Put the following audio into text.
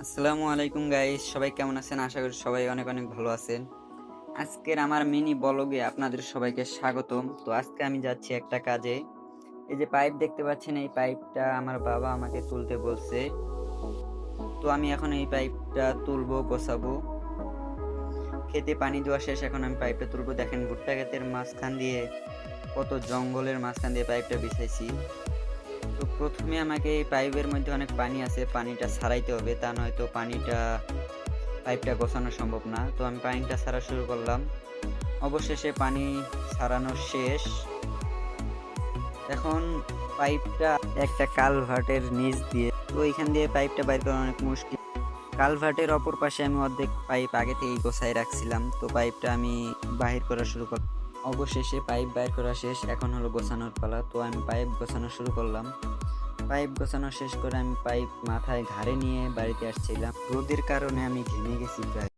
আসসালামু আলাইকুম গাইস, সবাই কেমন আছেন? আশা করি সবাই অনেক অনেক ভালো আছেন। আজকের আমার মিনি ব্লগে আপনাদের সবাইকে স্বাগতম। তো আজকে আমি যাচ্ছি একটা কাজে। এই যে পাইপ দেখতে পাচ্ছেন, এই পাইপটা আমার বাবা আমাকে তুলতে বলছে। তো আমি এখন এই পাইপটা তুলবো, গোছাবো। খেতে পানি দেওয়া শেষ, এখন আমি পাইপটা তুলবো। দেখেন ভুট্টা ক্ষেতের মাঝখান দিয়ে, কত জঙ্গলের মাঝখান দিয়ে পাইপটা বিছাইছি। তো প্রথমে আমাকে এই পাইপের মধ্যে অনেক পানি আছে, পানিটা ছাড়াইতে হবে, তা নয়তো পাইপটা গোছানো সম্ভব না। তো আমি পানিটা ছাড়া শুরু করলাম। অবশেষে পানি ছাড়ানো শেষ। এখন পাইপটা একটা কালভার্টের নিচ দিয়ে, তো এইখান দিয়ে পাইপটা বাইর করা অনেক মুশকিল। কালভার্টের অপর পাশে আমি অর্ধেক পাইপ আগে থেকেই গোছায় রাখছিলাম, তো পাইপটা আমি বাহির করা শুরু করলাম। অবশেষে পাইপ বাইর করা শেষ, এখন হলো গোছানোর পালা। তো আমি পাইপ গোছানো শুরু করলাম। পাইপ গোছানো শেষ করে আমি পাইপ মাথায় ঘাড়ে নিয়ে বাড়িতে আসছিলাম। রোদের কারণে আমি ঘেমে গেছি প্রায়।